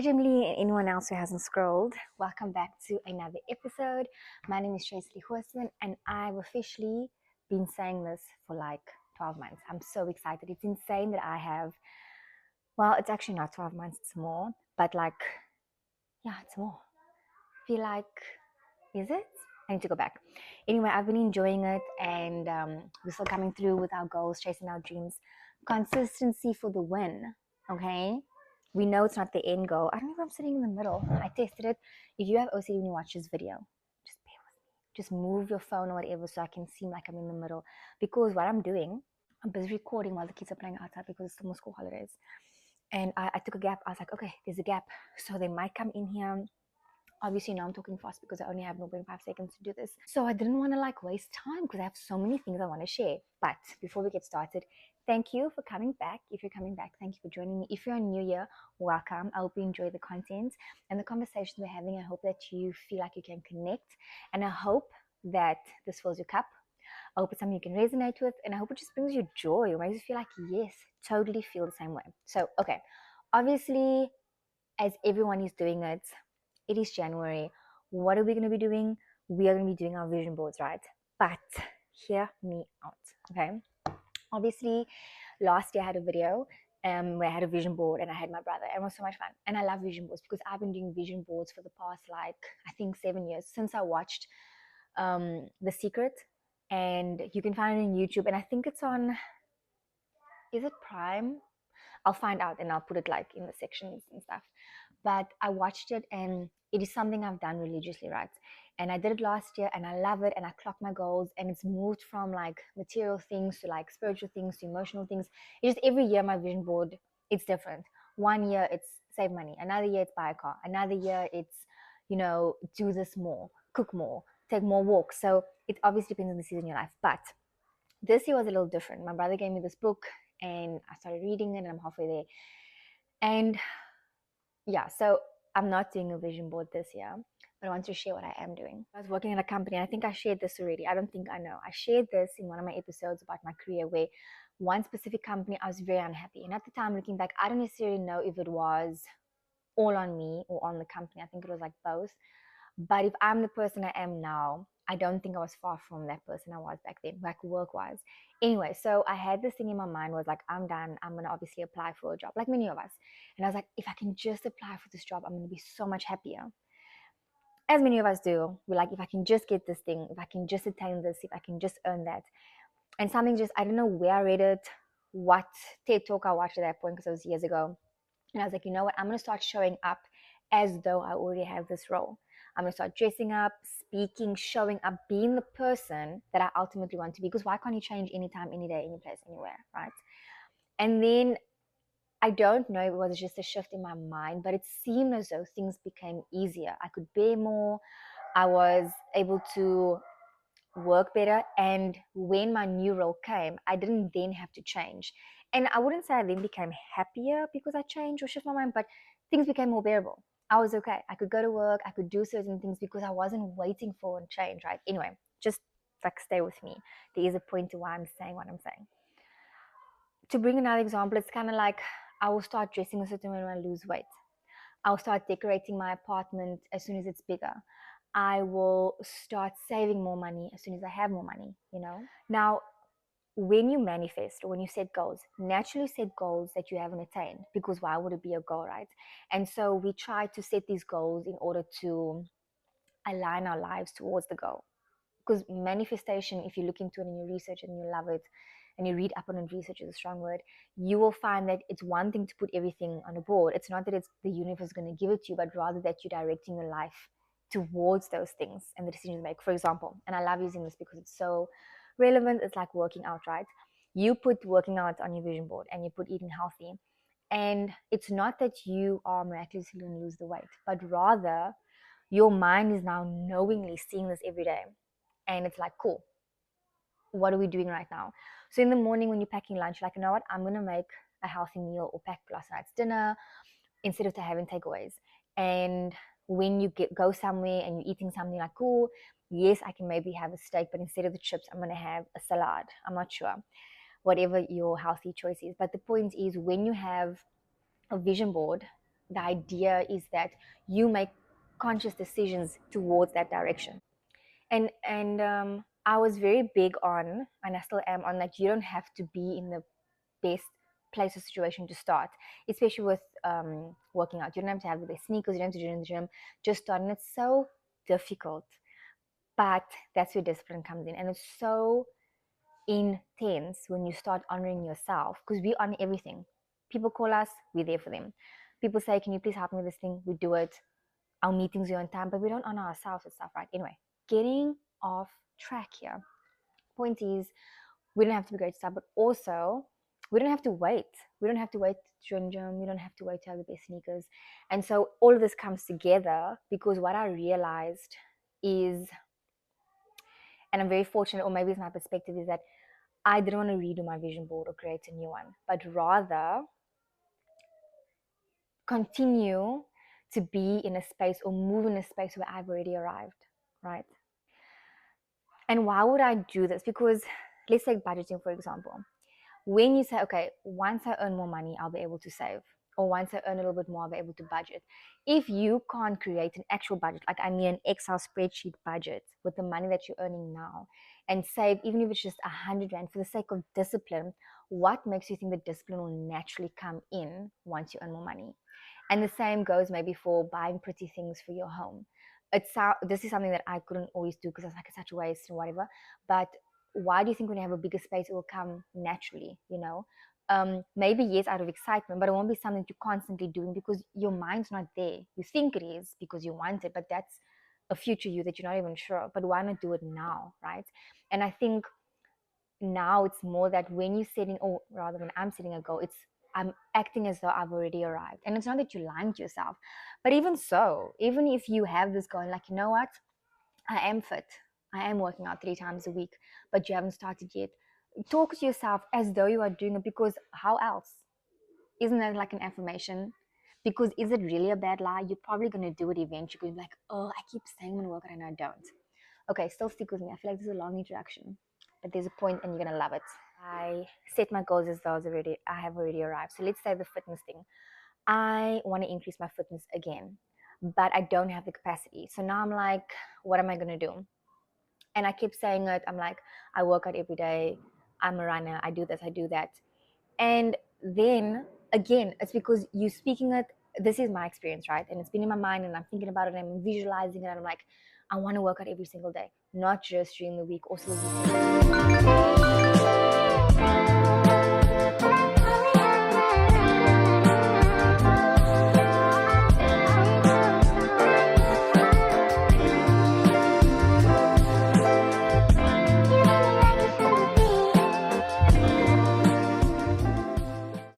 Hi, Jimly, and anyone else who hasn't scrolled. Welcome back to another episode. My name is Tracy Horseman, and I've officially been saying this for like 12 months. I'm so excited. It's insane that I have, well, it's actually not 12 months, it's more, but yeah, it's more. I feel like, is it? I need to go back. Anyway, I've been enjoying it, and we're still coming through with our goals, chasing our dreams. Consistency for the win, okay? We know it's not the end goal. I don't know if I'm sitting in the middle. I tested it. If you have OCD when you watch this video, just bear with me. Just move your phone or whatever so I can seem like I'm in the middle. Because what I'm doing, I'm busy recording while the kids are playing outside because it's still school holidays. And I took a gap. I was like, okay, there's a gap. So they might come in here. Obviously now I'm talking fast because I only have 0.5 seconds to do this. So I didn't want to waste time because I have so many things I want to share. But before we get started, thank you for coming back. If you're coming back, thank you for joining me. If you're new here, welcome. I hope you enjoy the content and the conversations we're having. I hope that you feel like you can connect, and I hope that this fills your cup. I hope it's something you can resonate with, and I hope it just brings you joy or makes you feel like, yes, totally feel the same way. So, okay, obviously, as everyone is doing it, it is January. What are we going to be doing? We are going to be doing our vision boards, right? But hear me out, okay? Obviously, last year I had a video where I had a vision board and I had my brother, and it was so much fun. And I love vision boards because I've been doing vision boards for the past, I think 7 years since I watched The Secret. And you can find it on YouTube. And I think it's on, is it Prime? I'll find out and I'll put it in the sections and stuff. But I watched it and it is something I've done religiously, right? And I did it last year and I love it and I clocked my goals, and it's moved from material things to spiritual things to emotional things. It's just every year my vision board, it's different. One year it's save money, another year it's buy a car, another year it's, do this more, cook more, take more walks. So it obviously depends on the season in your life. But this year was a little different. My brother gave me this book and I started reading it and I'm halfway there. And yeah, so I'm not doing a vision board this year, but I want to share what I am doing. I was working at a company, and I think I shared this already. I don't think I know. I shared this in one of my episodes about my career where one specific company, I was very unhappy. And at the time, looking back, I don't necessarily know if it was all on me or on the company. I think it was both. But if I'm the person I am now, I don't think I was far from that person I was back then, work-wise. Anyway, so I had this thing in my mind was I'm done. I'm going to obviously apply for a job, like many of us. And I was like, if I can just apply for this job, I'm going to be so much happier. As many of us do. We're like, if I can just get this thing, if I can just attain this, if I can just earn that. And something just, I don't know where I read it, what TED Talk I watched at that point, because it was years ago. And I was like, you know what? I'm going to start showing up as though I already have this role. I'm going to start dressing up, speaking, showing up, being the person that I ultimately want to be. Because why can't you change anytime, any day, any place, anywhere, right? And then I don't know if it was just a shift in my mind, but it seemed as though things became easier. I could bear more. I was able to work better. And when my new role came, I didn't then have to change. And I wouldn't say I then became happier because I changed or shift my mind, but things became more bearable. I was okay. I could go to work. I could do certain things because I wasn't waiting for a change, right? Anyway, just stay with me. There is a point to why I'm saying what I'm saying. To bring another example, it's kind of like I will start dressing a certain way when I lose weight. I'll start decorating my apartment as soon as it's bigger. I will start saving more money as soon as I have more money, Now, when you manifest or when you set goals, naturally set goals that you haven't attained, because why would it be a goal, right? And so we try to set these goals in order to align our lives towards the goal. Because manifestation, if you look into it and you research it and you love it and you read up on it, research is a strong word, you will find that it's one thing to put everything on a board. It's not that it's the universe going to give it to you, but rather that you're directing your life towards those things and the decisions you make. For example, and I love using this because it's so relevant, it's like working out, right? You put working out on your vision board and you put eating healthy, and it's not that you are miraculously going to lose the weight, but rather your mind is now knowingly seeing this every day. And it's like, cool, what are we doing right now? So in the morning when you're packing lunch, you're like, you know what, I'm going to make a healthy meal or pack last night's dinner instead of having takeaways. And when you go somewhere and you're eating something, like, cool, yes, I can maybe have a steak, but instead of the chips, I'm going to have a salad. I'm not sure, whatever your healthy choice is. But the point is, when you have a vision board, the idea is that you make conscious decisions towards that direction. And I was very big on, and I still am on, like, you don't have to be in the best place or situation to start, especially with working out. You don't have to have the best sneakers, you don't have to do it in the gym. Just start. And it's so difficult, but that's where discipline comes in. And it's so intense when you start honoring yourself, because we honor everything. People call us, we're there for them. People say, can you please help me with this thing? We do it. Our meetings are on time, but we don't honor ourselves and stuff, right? Anyway, getting off track here. Point is, we don't have to be great stuff, but also we don't have to wait. We don't have to wait to join the gym. We don't have to wait to have the best sneakers. And so all of this comes together because what I realized is, and I'm very fortunate, or maybe it's my perspective, is that I didn't want to redo my vision board or create a new one, but rather continue to be in a space or move in a space where I've already arrived, right? And why would I do this? Because let's take budgeting, for example. When you say, okay, once I earn more money, I'll be able to save. Or once I earn a little bit more, I'll be able to budget. If you can't create an actual budget, like I mean an Excel spreadsheet budget with the money that you're earning now, and save, even if it's just 100 Rand for the sake of discipline, what makes you think that discipline will naturally come in once you earn more money? And the same goes maybe for buying pretty things for your home. This is something that I couldn't always do because I was like, it's such a waste and whatever. But why do you think when you have a bigger space, it will come naturally, you know? Maybe yes, out of excitement, but it won't be something you're constantly doing because your mind's not there. You think it is because you want it, but that's a future you that you're not even sure of. But why not do it now, right? And I think now it's more that when you're setting, or rather when I'm setting a goal, it's I'm acting as though I've already arrived. And it's not that you're lying to yourself, but even so, even if you have this going, like, you know what, I am fit, I am working out 3 times a week, but you haven't started yet, talk to yourself as though you are doing it, because how else? Isn't that like an affirmation? Because is it really a bad lie? You're probably going to do it eventually. You're like, oh, I keep saying I'm going to work out and I don't. Okay, still stick with me. I feel like this is a long introduction, but there's a point and you're going to love it. I set my goals as though I have already arrived. So let's say the fitness thing. I want to increase my fitness again, but I don't have the capacity. So now I'm like, what am I going to do? And I keep saying it. I'm like, I work out every day. I'm a runner. I do this, I do that. And then again, it's because you speaking it. This is my experience, right? And it's been in my mind and I'm thinking about it and I'm visualizing it. And I'm like, I want to work out every single day, not just during the week, also the weekend.